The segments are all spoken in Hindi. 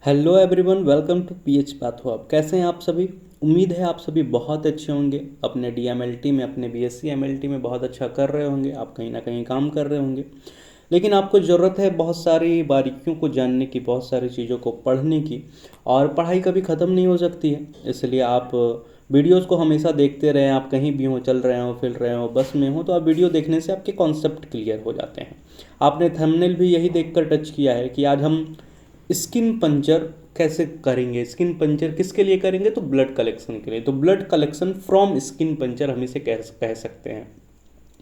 Hello everyone, welcome to PH patho. आप कैसे हैं? आप सभी, उम्मीद है आप सभी बहुत अच्छे होंगे। अपने डीएमएलटी में, अपने बीएससी एमएलटी में बहुत अच्छा कर रहे होंगे। आप कहीं ना कहीं काम कर रहे होंगे, लेकिन आपको ज़रूरत है बहुत सारी बारीकियों को जानने की, बहुत सारी चीज़ों को पढ़ने की। और पढ़ाई कभी ख़त्म नहीं हो सकती है, इसलिए आप वीडियोज़ को हमेशा देखते रहें। आप कहीं भी हो, चल रहे हो, फिर रहे हो, बस में हो, तो आप वीडियो देखने से आपके कॉन्सेप्ट क्लियर हो जाते हैं। आपने थंबनेल भी यही देखकर टच किया है कि आज हम स्किन पंचर कैसे करेंगे। स्किन पंचर किसके लिए करेंगे? तो ब्लड कलेक्शन के लिए। तो blood collection from skin puncture हम इसे कह सकते हैं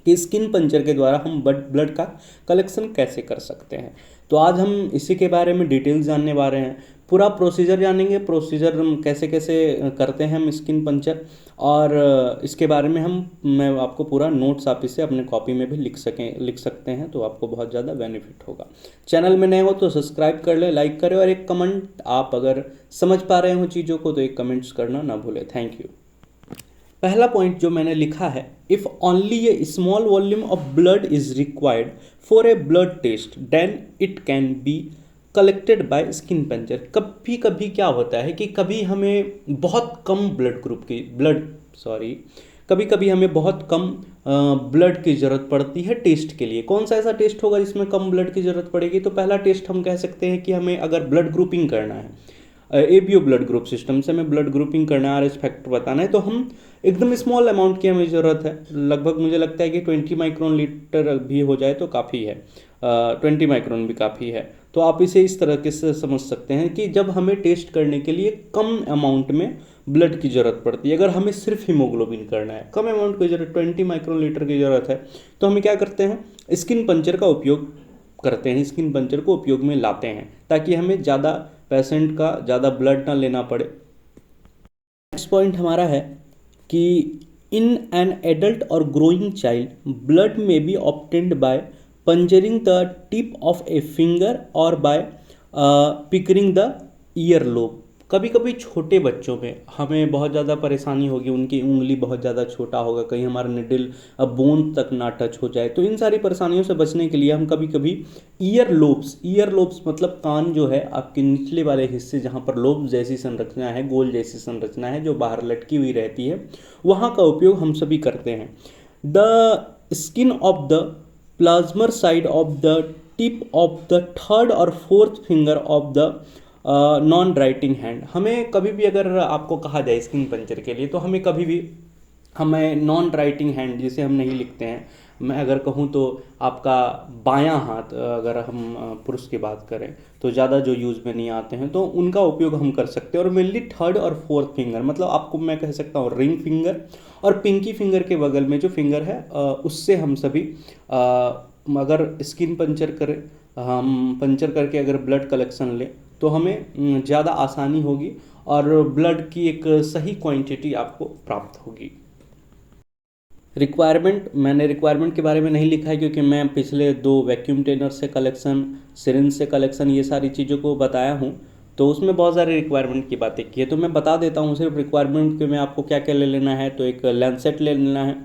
कि स्किन पंचर के द्वारा हम ब्लड का कलेक्शन कैसे कर सकते हैं। तो आज हम इसी के बारे में डिटेल्स जानने वाले हैं। पूरा प्रोसीजर जानेंगे, प्रोसीजर हम कैसे कैसे करते हैं हम स्किन पंचर। और इसके बारे में मैं आपको पूरा नोट्स आप इसे अपने कॉपी में भी लिख सकते हैं, तो आपको बहुत ज़्यादा बेनिफिट होगा। चैनल में नए हो तो सब्सक्राइब कर ले, लाइक करें, और एक कमेंट, आप अगर समझ पा रहे हो चीज़ों को तो एक कमेंट्स करना ना भूलें। Thank you. पहला पॉइंट जो मैंने लिखा है, if only a small volume of blood is required for a blood test then it can be collected by skin puncture. कभी कभी क्या होता है कि कभी हमें बहुत कम कभी कभी हमें बहुत कम ब्लड की ज़रूरत पड़ती है टेस्ट के लिए। कौन सा ऐसा टेस्ट होगा जिसमें कम ब्लड की ज़रूरत पड़ेगी? तो पहला टेस्ट हम कह सकते हैं कि हमें अगर ब्लड ग्रुपिंग करना है, एबीओ ब्लड ग्रुप सिस्टम से हमें ब्लड ग्रुपिंग करना है, आर एस फैक्टर बताना है, तो हम एकदम स्मॉल अमाउंट की हमें ज़रूरत है। लगभग मुझे लगता है कि 20 माइक्रोन लीटर भी हो जाए तो काफ़ी है, 20 माइक्रोन भी काफ़ी है। तो आप इसे इस तरह से समझ सकते हैं कि जब हमें टेस्ट करने के लिए कम अमाउंट में ब्लड की ज़रूरत पड़ती है, अगर हमें सिर्फ हीमोग्लोबिन करना है, कम अमाउंट की ज़रूरत, 20 माइक्रोन लीटर की ज़रूरत है, तो हम क्या करते हैं? स्किन पंचर का उपयोग करते हैं। स्किन पंचर को उपयोग में लाते हैं ताकि हमें ज़्यादा पेशेंट का ज़्यादा ब्लड ना लेना पड़े। नेक्स्ट पॉइंट हमारा है कि इन एन एडल्ट और ग्रोइंग चाइल्ड ब्लड में be obtained by puncturing the tip of a finger और by pricking the ear lobe. कभी कभी छोटे बच्चों में हमें बहुत ज़्यादा परेशानी होगी, उनकी उंगली बहुत ज़्यादा छोटा होगा, कहीं हमारा निडल बोन तक ना टच हो जाए। तो इन सारी परेशानियों से बचने के लिए हम कभी कभी ईयर लोब्स मतलब कान जो है आपके निचले वाले हिस्से, जहाँ पर लोब जैसी संरचना है, गोल जैसी संरचना है जो बाहर लटकी हुई रहती है, वहाँ का उपयोग हम सभी करते हैं। The skin of the palmar side of the tip of the third और fourth finger of the non writing hand. हमें कभी भी अगर आपको कहा जाए स्किन पंचर के लिए, तो हमें नॉन राइटिंग हैंड, जिसे हम नहीं लिखते हैं, मैं अगर कहूँ तो आपका बायां हाथ, अगर हम पुरुष की बात करें तो ज़्यादा जो यूज़ में नहीं आते हैं, तो उनका उपयोग हम कर सकते हैं। और मेनली थर्ड और फोर्थ फिंगर, मतलब आपको मैं कह सकता हूँ रिंग फिंगर और पिंकी फिंगर के बगल में जो फिंगर है, उससे हम सभी अगर स्किन पंचर करें, हम पंचर करके अगर ब्लड कलेक्शन लें, तो हमें ज़्यादा आसानी होगी और ब्लड की एक सही क्वांटिटी आपको प्राप्त होगी। मैंने रिक्वायरमेंट के बारे में नहीं लिखा है, क्योंकि मैं पिछले 2 वैक्यूम ट्रेनर से कलेक्शन, सिरिंज से कलेक्शन, ये सारी चीज़ों को बताया हूँ, तो उसमें बहुत सारे रिक्वायरमेंट की बातें की है। तो मैं बता देता हूँ सिर्फ रिक्वायरमेंट के में आपको क्या क्या ले लेना है। तो एक लैंसेट ले लेना है,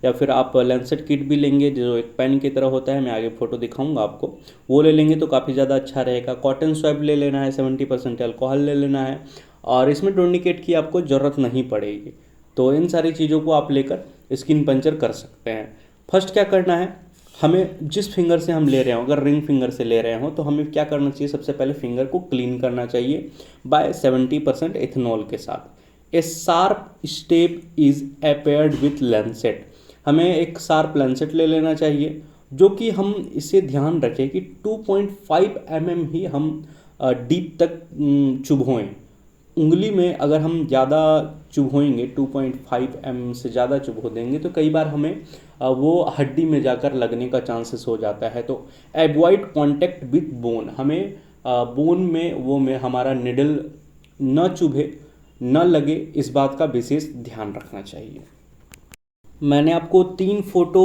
या फिर आप लैंसेट किट भी लेंगे जो एक पेन की तरह होता है, मैं आगे फोटो दिखाऊंगा आपको, वो ले लेंगे तो काफ़ी ज़्यादा अच्छा रहेगा। कॉटन स्वैब ले लेना है, 70% अल्कोहल ले लेना है, और इसमें टूर्निकेट की आपको ज़रूरत नहीं पड़ेगी। तो इन सारी चीज़ों को आप लेकर स्किन पंचर कर सकते हैं। फर्स्ट क्या करना है, हमें जिस फिंगर से हम ले रहे हो, अगर रिंग फिंगर से ले रहे हो, तो हमें क्या करना चाहिए? सबसे पहले फिंगर को क्लीन करना चाहिए बाय 70% इथेनॉल के साथ। A sharp step is appeared with lancet. हमें एक शार्प लैंसेट ले लेना चाहिए, जो कि हम इसे ध्यान रखें कि 2.5 mm ही हम डीप तक चुभोएं। उंगली में अगर हम ज़्यादा चुभोएंगे, 2.5 mm से ज़्यादा चुभो देंगे, तो कई बार हमें वो हड्डी में जाकर लगने का चांसेस हो जाता है। तो एवॉइड कांटेक्ट विथ बोन, हमें बोन में हमारा निडल न चुभे, न लगे, इस बात का विशेष ध्यान रखना चाहिए। मैंने आपको 3 फोटो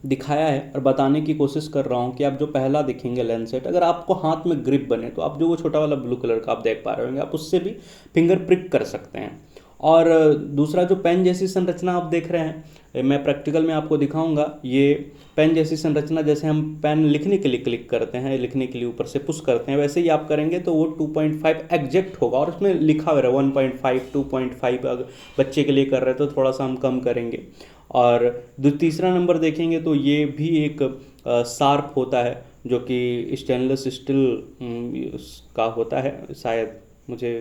दिखाया है और बताने की कोशिश कर रहा हूँ कि आप जो पहला देखेंगे लैंसेट, अगर आपको हाथ में ग्रिप बने तो आप जो वो छोटा वाला ब्लू कलर का आप देख पा रहे होंगे, आप उससे भी फिंगर प्रिक कर सकते हैं। और दूसरा जो पेन जैसी संरचना आप देख रहे हैं, मैं प्रैक्टिकल में आपको दिखाऊंगा। ये पेन जैसी संरचना, जैसे हम पेन लिखने के लिए क्लिक करते हैं, लिखने के लिए ऊपर से पुश करते हैं, वैसे ही आप करेंगे तो वो 2.5 एग्जैक्ट होगा और उसमें लिखा हुआ है 1.5 2.5। अगर बच्चे के लिए कर रहे हैं तो थोड़ा सा हम कम करेंगे। और तीसरा नंबर देखेंगे तो ये भी एक शार्प होता है, जो कि स्टेनलेस स्टील का होता है शायद, मुझे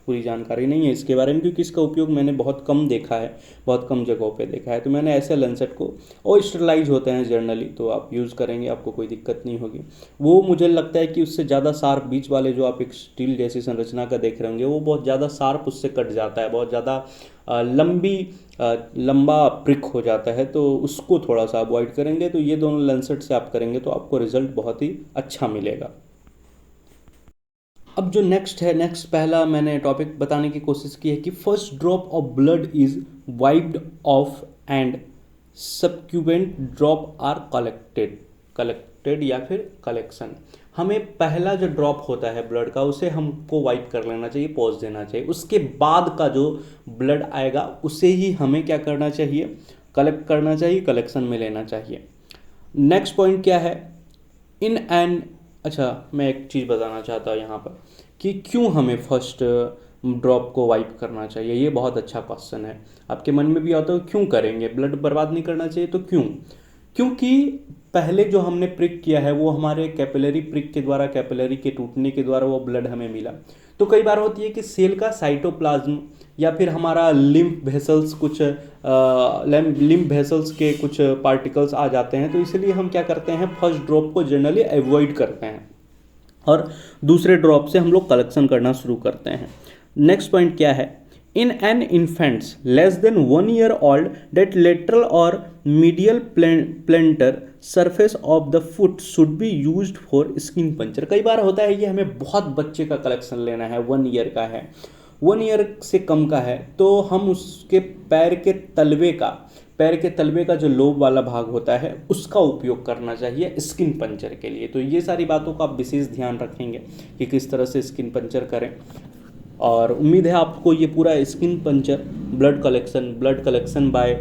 पूरी जानकारी नहीं है इसके बारे में, क्योंकि इसका उपयोग मैंने बहुत कम देखा है, बहुत कम जगहों पे देखा है। तो मैंने ऐसे लेंसेट को, और स्टरलाइज होते हैं जनरली, तो आप यूज़ करेंगे आपको कोई दिक्कत नहीं होगी। वो मुझे लगता है कि उससे ज़्यादा शार्प बीच वाले जो आप एक स्टील जैसी संरचना का देख रहे होंगे, वो बहुत ज़्यादा शार्प उससे कट जाता है, बहुत ज़्यादा लंबा प्रिक हो जाता है, तो उसको थोड़ा सा अवॉइड करेंगे। तो ये दोनों लेंसेट से आप करेंगे तो आपको रिजल्ट बहुत ही अच्छा मिलेगा। अब जो नेक्स्ट पहला मैंने टॉपिक बताने की कोशिश की है कि first drop of blood is wiped off and subsequent drop are collected या फिर कलेक्शन। हमें पहला जो ड्रॉप होता है ब्लड का, उसे हमको वाइप कर लेना चाहिए, पॉज देना चाहिए। उसके बाद का जो ब्लड आएगा उसे ही हमें क्या करना चाहिए, कलेक्ट करना चाहिए, कलेक्शन में लेना चाहिए। नेक्स्ट पॉइंट क्या है, इन एन अच्छा, मैं एक चीज़ बताना चाहता हूँ यहाँ पर कि क्यों हमें फर्स्ट ड्रॉप को वाइप करना चाहिए। ये बहुत अच्छा क्वेश्चन है, आपके मन में भी आता है क्यों करेंगे, ब्लड बर्बाद नहीं करना चाहिए तो क्यों? क्योंकि पहले जो हमने प्रिक किया है वो हमारे कैपिलरी प्रिक के द्वारा, कैपिलरी के टूटने के द्वारा वो ब्लड हमें मिला। तो कई बार होती है कि सेल का साइटोप्लाज्म या फिर हमारा लिम्फ वेसल्स, कुछ लिम्फ वेसल्स के कुछ पार्टिकल्स आ जाते हैं, तो इसलिए हम क्या करते हैं, फर्स्ट ड्रॉप को जनरली अवॉइड करते हैं और दूसरे ड्रॉप से हम लोग कलेक्शन करना शुरू करते हैं। नेक्स्ट पॉइंट क्या है, in an infants less than 1 year old that lateral or medial plantar surface of the foot should be used for skin puncture। कई बार होता है कि हमें बहुत बच्चे का कलेक्शन लेना है, 1 year का है, 1 year से कम का है, तो हम उसके पैर के तलवे का जो लोब वाला भाग होता है उसका उपयोग करना चाहिए स्किन पंचर के लिए। तो ये सारी बातों का आप विशेष ध्यान रखेंगे कि किस तरह से स्किन पंचर करें। और उम्मीद है आपको ये पूरा skin puncture, blood collection bye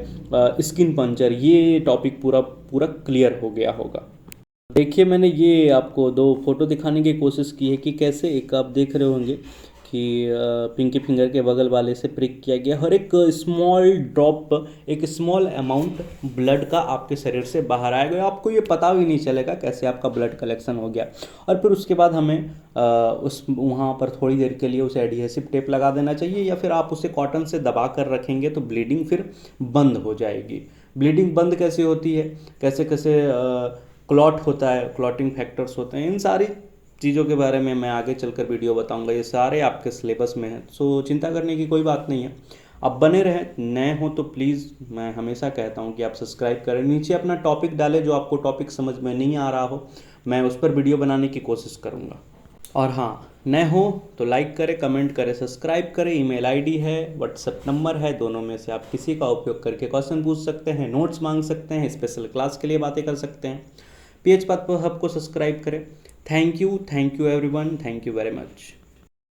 skin puncture, ये टॉपिक पूरा क्लियर हो गया होगा। देखिए, मैंने ये आपको 2 फोटो दिखाने की कोशिश की है कि कैसे, एक आप देख रहे होंगे कि पिंकी फिंगर के बगल वाले से प्रिक किया गया, हर एक स्मॉल ड्रॉप, एक स्मॉल अमाउंट ब्लड का आपके शरीर से बाहर आएगा, आपको ये पता भी नहीं चलेगा कैसे आपका ब्लड कलेक्शन हो गया। और फिर उसके बाद हमें उस वहाँ पर थोड़ी देर के लिए उसे एडहेसिव टेप लगा देना चाहिए, या फिर आप उसे कॉटन से दबा कर रखेंगे तो ब्लीडिंग फिर बंद हो जाएगी। ब्लीडिंग बंद कैसे होती है, कैसे कैसे क्लॉट होता है, क्लॉटिंग फैक्टर्स होते हैं, इन सारी चीज़ों के बारे में मैं आगे चलकर वीडियो बताऊंगा। ये सारे आपके सिलेबस में हैं, सो चिंता करने की कोई बात नहीं है। आप बने रहें, नए हो तो प्लीज़, मैं हमेशा कहता हूं कि आप सब्सक्राइब करें, नीचे अपना टॉपिक डालें, जो आपको टॉपिक समझ में नहीं आ रहा हो, मैं उस पर वीडियो बनाने की कोशिश करूँगा। और हाँ, नए हो तो लाइक करें, कमेंट करें, सब्सक्राइब करें। ईमेल आईडी है, व्हाट्सएप नंबर है, दोनों में से आप किसी का उपयोग करके क्वेश्चन पूछ सकते हैं, नोट्स मांग सकते हैं, स्पेशल क्लास के लिए बातें कर सकते हैं। PH Path पर सबको सब्सक्राइब करें। Thank you everyone, thank you very much.